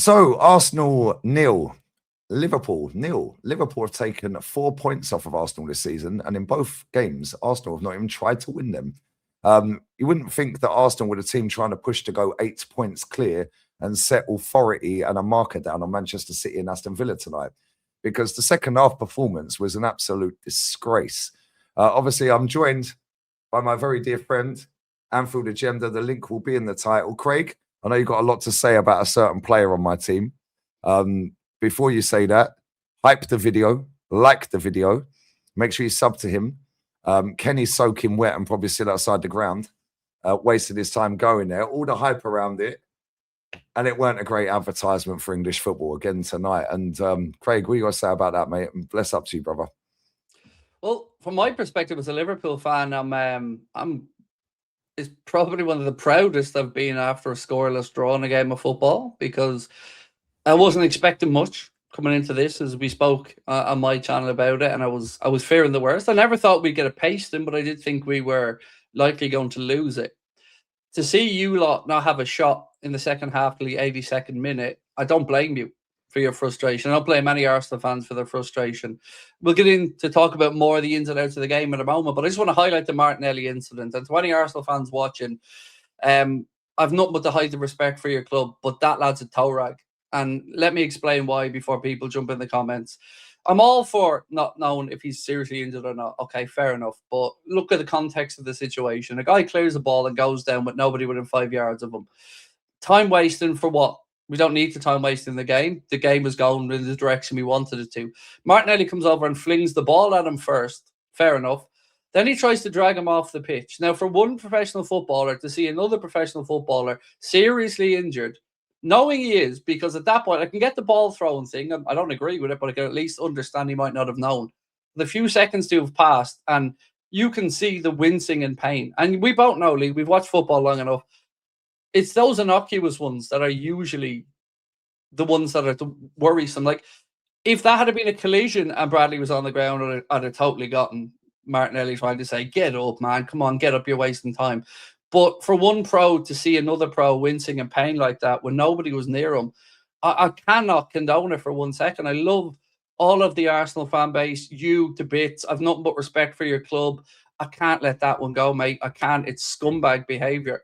So Arsenal nil, Liverpool nil. Liverpool have taken 4 points off of Arsenal this season, and in both games, Arsenal have not even tried to win them. You wouldn't think that Arsenal were a team trying to push to go 8 points clear and set authority and a marker down on Manchester City and Aston Villa tonight, because the second half performance was an absolute disgrace. Obviously, I'm joined by my very dear friend, Anfield Agenda. The link will be in the title. Craig, I know you've got a lot to say about a certain player on my team. Before you say that, hype the video, like the video, make sure you sub to him. Kenny's soaking wet and probably still outside the ground, wasted his time going there. All the hype around it, and it weren't a great advertisement for English football again tonight. And Craig, what you got to say about that, mate? Bless up to you, brother. Well, from my perspective as a Liverpool fan, it's probably one of the proudest I've been after a scoreless draw in a game of football, because I wasn't expecting much coming into this, as we spoke on my channel about it, and I was fearing the worst. I never thought we'd get a pasting, but I did think we were likely going to lose it. To see you lot not have a shot in the second half till the 82nd minute, I don't blame you for your frustration. I don't blame any Arsenal fans for their frustration. We'll get in to talk about more of the ins and outs of the game in a moment, but I just want to highlight the Martinelli incident. And to any Arsenal fans watching, I've nothing but the height of respect for your club, but that lad's a toe rag. And let me explain why before people jump in the comments. I'm all for not knowing if he's seriously injured or not. Okay, fair enough. But look at the context of the situation. A guy clears the ball and goes down with nobody within 5 yards of him. Time wasting for what? We don't need the time wasting the game. The game is going in the direction we wanted it to. Martinelli comes over and flings the ball at him first. Fair enough. Then he tries to drag him off the pitch. Now, for one professional footballer to see another professional footballer seriously injured, knowing he is, because at that point, I can get the ball throwing thing. I don't agree with it, but I can at least understand he might not have known. The few seconds to have passed, and you can see the wincing and pain. And we both know, Lee, we've watched football long enough. It's those innocuous ones that are usually the ones that are worrisome. Like, if that had been a collision and Bradley was on the ground, I'd have totally gotten Martinelli trying to say, get up, man. Come on, get up. You're wasting time. But for one pro to see another pro wincing and pain like that when nobody was near him, I cannot condone it for 1 second. I love all of the Arsenal fan base, you to bits. I've nothing but respect for your club. I can't let that one go, mate. I can't. It's scumbag behaviour.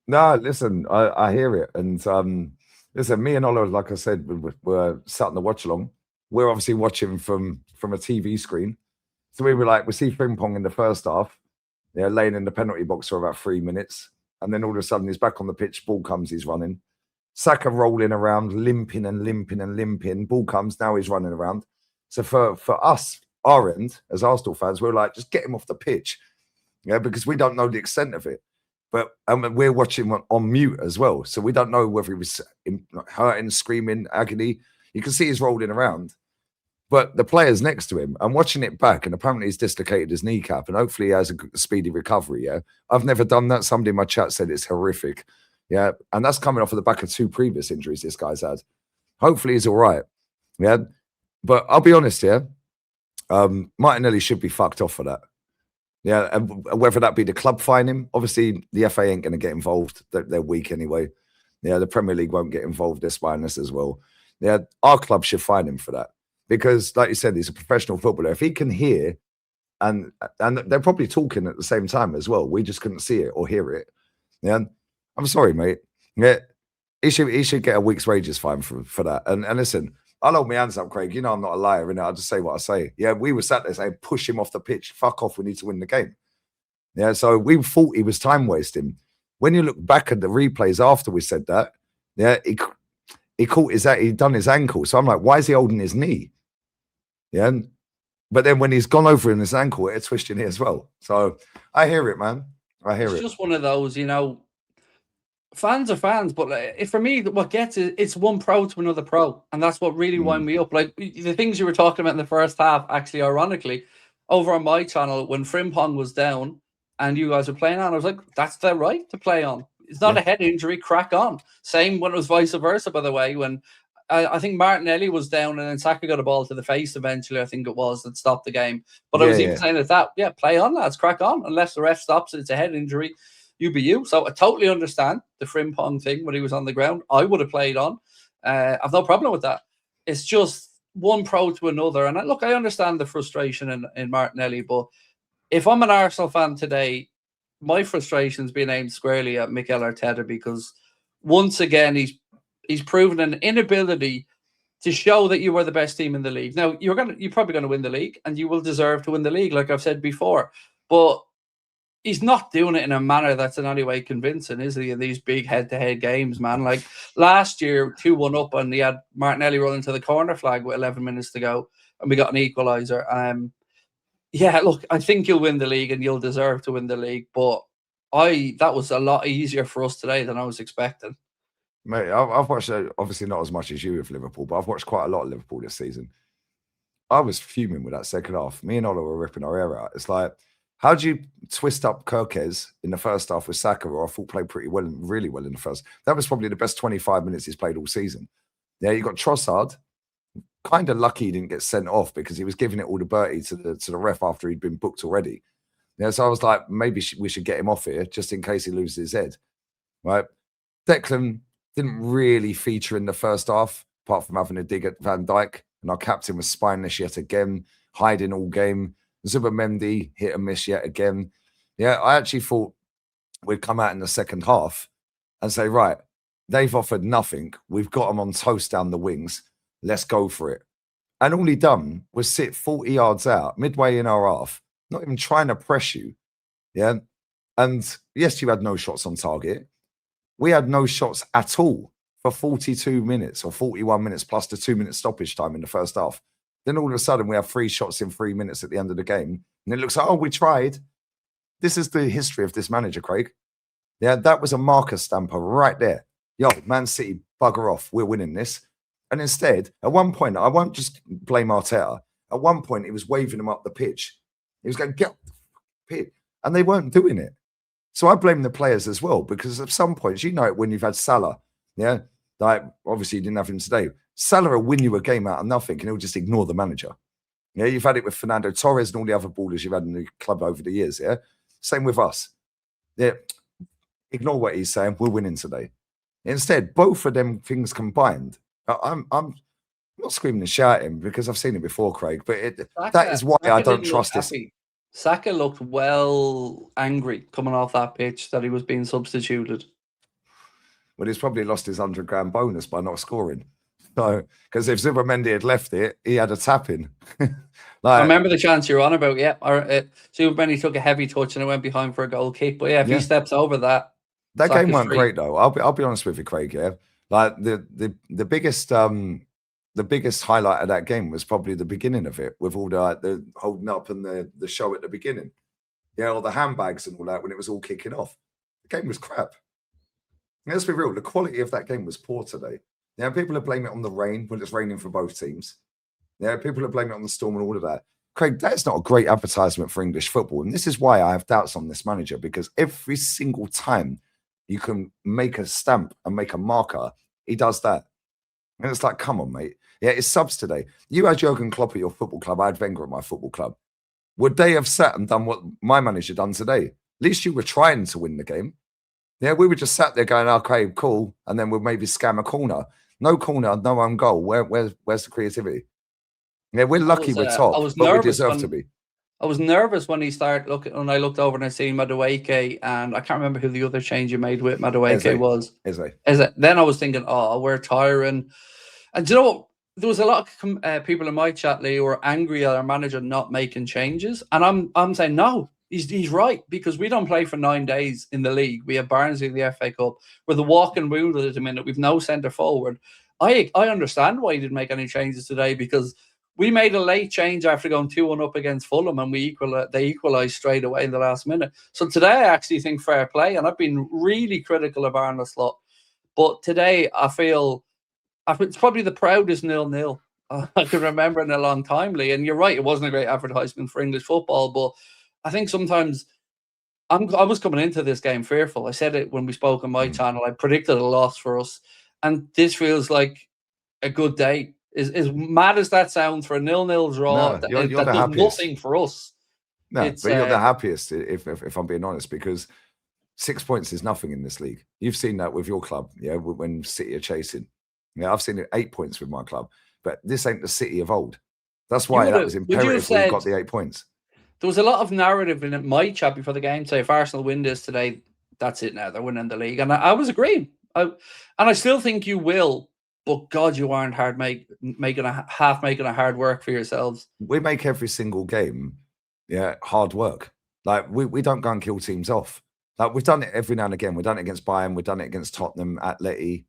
No, listen, I hear it. And listen, me and Ola, like I said, we're sat in the watch along. We're obviously watching from a TV screen. So we were like, we see Frimpong in the first half. Yeah, laying in the penalty box for about 3 minutes. And then all of a sudden he's back on the pitch, ball comes, he's running. Saka rolling around, limping and limping and limping. Ball comes, now he's running around. So for us, our end, as Arsenal fans, we're like, just get him off the pitch. Yeah, because we don't know the extent of it. But we're watching on mute as well. So we don't know whether he was hurting, screaming, agony. You can see he's rolling around. But the player's next to him, I'm watching it back, and apparently he's dislocated his kneecap, and hopefully he has a speedy recovery, yeah? I've never done that. Somebody in my chat said it's horrific, yeah? And that's coming off of the back of 2 previous injuries this guy's had. Hopefully he's all right, yeah? But I'll be honest, yeah? Martinelli should be fucked off for that. Yeah, and whether that be the club fine him, obviously the FA ain't going to get involved. They're weak anyway. Yeah, the Premier League won't get involved this finance as well. Yeah, our club should fine him for that. Because, like you said, he's a professional footballer. If he can hear, and they're probably talking at the same time as well. We just couldn't see it or hear it. Yeah, I'm sorry, mate. Yeah, he should get a week's wages fine for that. And listen, I'll hold my hands up, Craig. You know I'm not a liar, innit? I'll just say what I say. Yeah, we were sat there saying, push him off the pitch. Fuck off. We need to win the game. Yeah, so we thought he was time wasting. When you look back at the replays after we said that, yeah, he caught he done his ankle. So I'm like, why is he holding his knee? Yeah. But then when he's gone over in his ankle, it's twisting here as well. So I hear it, man. I hear it. It's just one of those, you know, fans are fans. But for me, what gets it, it's one pro to another pro. And that's what really wound me up. Like the things you were talking about in the first half, actually, ironically, over on my channel, when Frimpong was down and you guys were playing on, I was like, that's their right to play on. It's not a head injury, crack on. Same when it was vice versa, by the way, when I think Martinelli was down and then Saka got a ball to the face eventually, I think it was, that stopped the game. But I was even saying that, play on, lads, crack on. Unless the ref stops it, it's a head injury, you be you. So I totally understand the Frimpong thing when he was on the ground. I would have played on. I've no problem with that. It's just one pro to another. And look, I understand the frustration in Martinelli, but if I'm an Arsenal fan today, my frustration is being aimed squarely at Mikel Arteta, because once again he's proven an inability to show that you were the best team in the league. Now you're probably gonna win the league, and you will deserve to win the league, like I've said before. But he's not doing it in a manner that's in any way convincing, is he? In these big head-to-head games, man. Like last year, 2-1 up, and he had Martinelli running to the corner flag with 11 minutes to go, and we got an equaliser. Yeah, look, I think you'll win the league, and you'll deserve to win the league. But that was a lot easier for us today than I was expecting. Mate, I've watched, obviously not as much as you with Liverpool, but I've watched quite a lot of Liverpool this season. I was fuming with that second half. Me and Ola were ripping our hair out. It's like, how do you twist up Kirkes in the first half with Saka, who I thought played pretty well, really well in the first? That was probably the best 25 minutes he's played all season. Yeah, you got Trossard. Kind of lucky he didn't get sent off, because he was giving it all to Bertie to the ref after he'd been booked already. Yeah, so I was like, maybe we should get him off here just in case he loses his head. Right? Declan didn't really feature in the first half, apart from having a dig at Van Dijk. And our captain was spineless yet again, hiding all game. Zubimendi hit and miss yet again. Yeah, I actually thought we'd come out in the second half and say, right, they've offered nothing. We've got them on toast down the wings. Let's go for it. And all he done was sit 40 yards out, midway in our half, not even trying to press you. Yeah. And yes, you had no shots on target. We had no shots at all for 42 minutes or 41 minutes plus the 2-minute stoppage time in the first half. Then all of a sudden we have 3 shots in 3 minutes at the end of the game. And it looks like, oh, we tried. This is the history of this manager, Craig. Yeah, that was a marker stamper right there. Yo, Man City, bugger off. We're winning this. And instead, at one point, I won't just blame Arteta. At one point, he was waving them up the pitch. He was going, get up the pitch. And they weren't doing it. So I blame the players as well, because at some points, you know it when you've had Salah. Yeah, like obviously you didn't have him today. Salah will win you a game out of nothing, and he'll just ignore the manager. Yeah, you've had it with Fernando Torres and all the other ballers you've had in the club over the years. Yeah, same with us. Yeah, ignore what he's saying. We're winning today. Instead, both of them things combined. I'm not screaming and shouting because I've seen it before, Craig. But that is why I don't trust this. Saka looked well angry coming off that pitch that he was being substituted. Well, he's probably lost his £100,000 bonus by not scoring. So, because if Zubimendi had left it, he had a tap in. I remember the chance you're on about. Yeah, Zubimendi took a heavy touch and it went behind for a goal kick. But yeah, if he steps over that, game weren't great though. I'll be honest with you, Craig. Yeah, like the biggest highlight of that game was probably the beginning of it, with all the holding up and the show at the beginning. Yeah, all the handbags and all that when it was all kicking off. The game was crap. Let's be real. The quality of that game was poor today. Yeah, people are blaming it on the rain when it's raining for both teams. Yeah, people are blaming it on the storm and all of that. Craig, that's not a great advertisement for English football. And this is why I have doubts on this manager, because every single time you can make a stamp and make a marker, he does that. And it's like, come on, mate. Yeah, it's subs today. You had Jurgen Klopp at your football club. I had Wenger at my football club. Would they have sat and done what my manager done today? At least you were trying to win the game. Yeah, we were just sat there going, okay, cool. And then we'll maybe scam a corner. No corner, no own goal. Where's the creativity? Yeah, we're lucky we're top, but we deserve to be. I was nervous when he started looking, when I looked over and I seen Madueke, and I can't remember who the other change you made with Madueke was. Eze. Then I was thinking, oh, we're tiring. And do you know what? There was a lot of people in my chat, Lee, who were angry at our manager not making changes. And I'm saying, no, he's right, because we don't play for 9 days in the league. We have Barnsley in the FA Cup. We're the walking wounded at the minute. We've no centre forward. I understand why he didn't make any changes today, because we made a late change after going 2-1 up against Fulham, and they equalised straight away in the last minute. So today I actually think fair play, and I've been really critical of Arne Slot. But today I feel it's probably the proudest 0-0 I can remember in a long time, Lee. And you're right, it wasn't a great advertisement for English football, but I think sometimes I was coming into this game fearful. I said it when we spoke on my channel. I predicted a loss for us, and this feels like a good day. As mad as that sounds, for a 0-0 draw, that does nothing for us. No, but you're the happiest, if I'm being honest, because 6 points is nothing in this league. You've seen that with your club, yeah, when City are chasing. Yeah, I've seen it 8 points with my club, but this ain't the City of old. That's You why that would've- was would you have imperative we got said- the 8 points. There was a lot of narrative in my chat before the game. Say if Arsenal win this today, that's it now. They're winning the league, and I was agreeing. And I still think you will. But God, you aren't making a hard work for yourselves. We make every single game, hard work. Like we don't go and kill teams off. Like we've done it every now and again. We've done it against Bayern. We've done it against Tottenham, Atleti.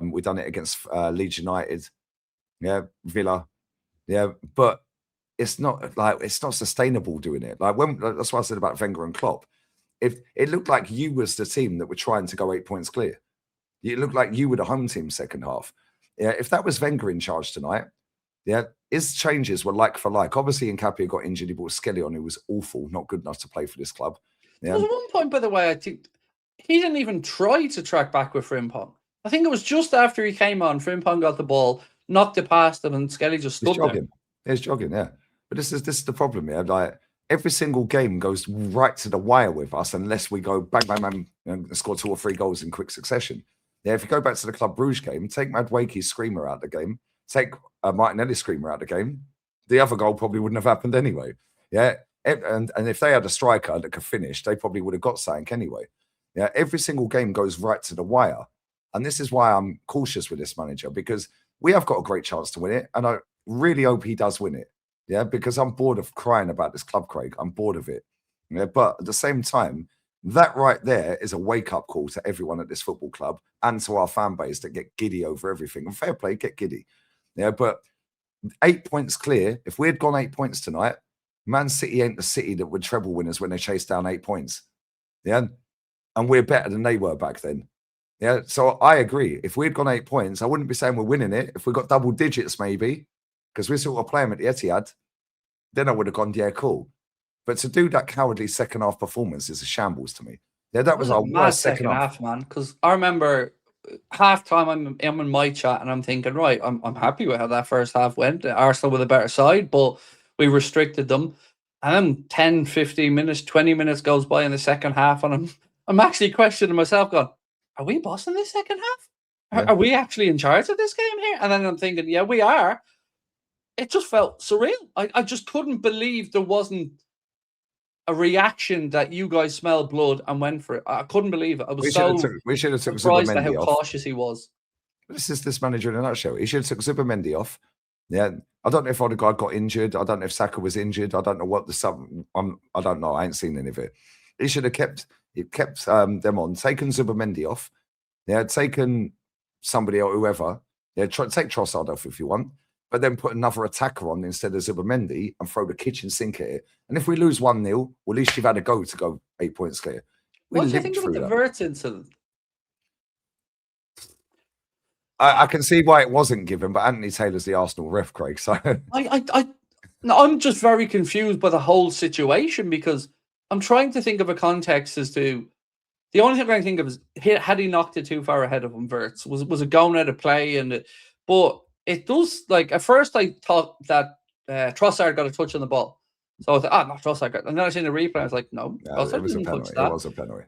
We've done it against Leeds United. Yeah, Villa. Yeah, but it's not sustainable doing it. Like that's what I said about Wenger and Klopp. If it looked like you was the team that were trying to go 8 points clear, it looked like you were the home team second half. Yeah, if that was Wenger in charge tonight, his changes were like for like. Obviously, Nkapia got injured. He brought Skelly on, who was awful, not good enough to play for this club. Yeah. There was one point, by the way, I think he didn't even try to track back with Frimpong. I think it was just after he came on, Frimpong got the ball, knocked it past him, and Skelly just stood there. He's jogging, yeah. But this is the problem, yeah. Like every single game goes right to the wire with us unless we go bang, bang, bang, and score 2 or 3 goals in quick succession. Yeah, if you go back to the Club Brugge game, take Madueke's screamer out of the game, take Martinelli screamer out of the game, the other goal probably wouldn't have happened anyway. Yeah, and if they had a striker that could finish, they probably would have got something anyway. Yeah, every single game goes right to the wire. And this is why I'm cautious with this manager, because we have got a great chance to win it. And I really hope he does win it. Yeah, because I'm bored of crying about this club, Craig. I'm bored of it. Yeah, but at the same time, that right there is a wake-up call to everyone at this football club and to our fan base that get giddy over everything. And fair play, get giddy. Yeah, but 8 points clear. If we had gone 8 points tonight, Man City ain't the City that were treble winners when they chased down 8 points. Yeah, and we're better than they were back then. Yeah, so I agree. If we had gone 8 points, I wouldn't be saying we're winning it. If we got double digits, maybe, because we're sort of playing at the Etihad, then I would have gone, yeah, cool. But to do that cowardly second half performance is a shambles to me. Yeah, that was our worst second half, man. Because I remember half time I'm in my chat and I'm thinking, right, I'm happy with how that first half went. Arsenal with a better side, but we restricted them. And then 10, 15 minutes, 20 minutes goes by in the second half, and I'm actually questioning myself, going, are we bossing this second half? Are we actually in charge of this game here? And then I'm thinking, yeah, we are. It just felt surreal. I just couldn't believe there wasn't a reaction that you guys smelled blood and went for it. I couldn't believe it. I was we should have took surprised at how off. cautious he was. This is this manager in a nutshell. He should have took Zubimendi off. Yeah, I don't know if Odegaard got injured. I don't know if Saka was injured. I don't know what the sub. I don't know. I ain't seen any of it. He should have kept them on. Taken Zubimendi off. Yeah, taken somebody or whoever. Yeah, take Trossard off if you want, but then put another attacker on instead of Zubimendi and throw the kitchen sink at it. And if we lose 1-0, well, at least you've had a go to go 8 points clear. What do you think about the Wirtz incident? I can see why it wasn't given, but Anthony Taylor's the Arsenal ref, Craig. So I'm just very confused by the whole situation, because I'm trying to think of a context as to the only thing I can think of is had he knocked it too far ahead of him, Wirtz was it going out of play, but it does, like, at first I thought that Trossard got a touch on the ball, so I thought, not Trossard, and then I seen the replay. I was like, no, it was a penalty. It was a penalty.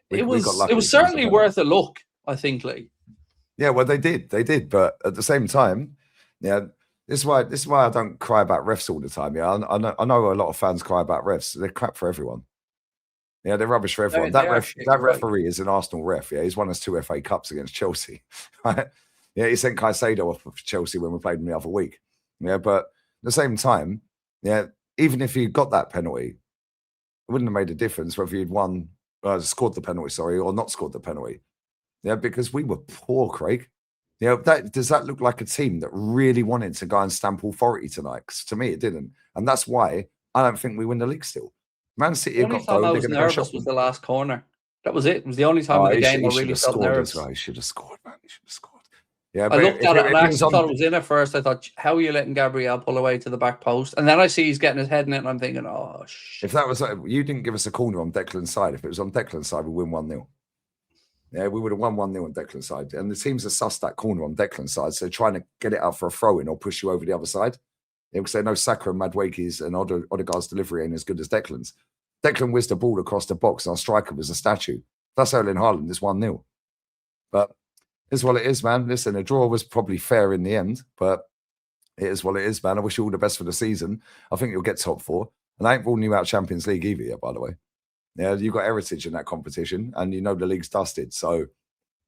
It was certainly worth a look, I think, like. Yeah, well, they did, but at the same time, yeah, this is why I don't cry about refs all the time. Yeah, I know a lot of fans cry about refs. They're crap for everyone. Yeah, they're rubbish for everyone. That referee is an Arsenal ref. Yeah, he's won us 2 FA Cups against Chelsea. Right? Yeah, he sent Caicedo off for Chelsea when we played him the other week. Yeah, but at the same time, yeah, even if you got that penalty, it wouldn't have made a difference whether you'd scored the penalty, sorry, or not scored the penalty. Yeah, because we were poor, Craig. Yeah, does that look like a team that really wanted to go and stamp authority tonight? Because to me, it didn't, and that's why I don't think we win the league still. Man City have got the only time I was nervous was the last corner. That was it. It was the only time in the game I really felt nervous. He should have scored, man. He should have scored. Yeah, I looked at it and I actually thought it was in at first. I thought, how are you letting Gabriel pull away to the back post? And then I see he's getting his head in it, and I'm thinking, oh shit. If that was you didn't give us a corner on Declan's side. If it was on Declan's side, we win 1-0. Yeah, we would have won 1-0 on Declan's side. And the teams have sussed that corner on Declan's side, so they're trying to get it out for a throw-in or push you over the other side. Yeah, because they know Saka and Madueke's and Odegaard's delivery ain't as good as Declan's. Declan whizzed the ball across the box, and our striker was a statue. That's Erling Haaland, it's 1-0. But It's what it is, man. Listen, a draw was probably fair in the end, but it is what it is, man. I wish you all the best for the season. I think you'll get top 4. And I ain't ruling you out Champions League either yet, by the way. Yeah, you got heritage in that competition, and you know the league's dusted. So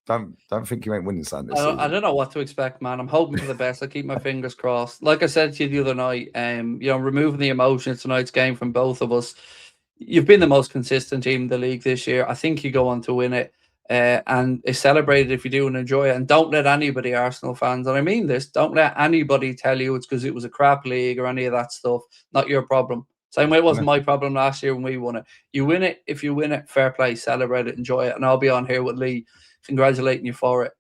don't think you ain't winning something this season. I don't know what to expect, man. I'm hoping for the best. I keep my fingers crossed. Like I said to you the other night, removing the emotion of tonight's game from both of us, you've been the most consistent team in the league this year. I think you go on to win it. And celebrate it if you do and enjoy it. And don't let anybody, Arsenal fans, and I mean this, don't let anybody tell you it's because it was a crap league or any of that stuff. Not your problem. Same way it wasn't my problem last year when we won it. You win it. If you win it, fair play, celebrate it, enjoy it. And I'll be on here with Lee congratulating you for it.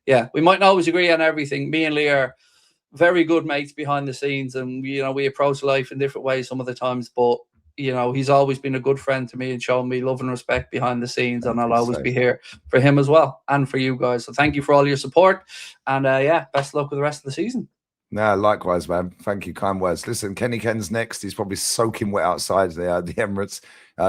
Yeah, we might not always agree on everything. Me and Lee are very good mates behind the scenes, and we approach life in different ways some of the times, but he's always been a good friend to me and shown me love and respect behind the scenes, and I'll always be here for him as well and for you guys. So thank you for all your support, and best of luck with the rest of the season. Nah, likewise, man. Thank you, kind words. Listen, Kenny Ken's next. He's probably soaking wet outside the Emirates.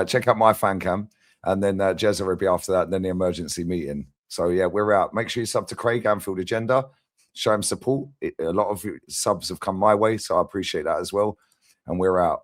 Check out my fan cam, and then Jezza will be after that, and then the emergency meeting. So yeah, we're out. Make sure you sub to Craig Anfield Agenda. Show him support. A lot of subs have come my way, so I appreciate that as well. And we're out.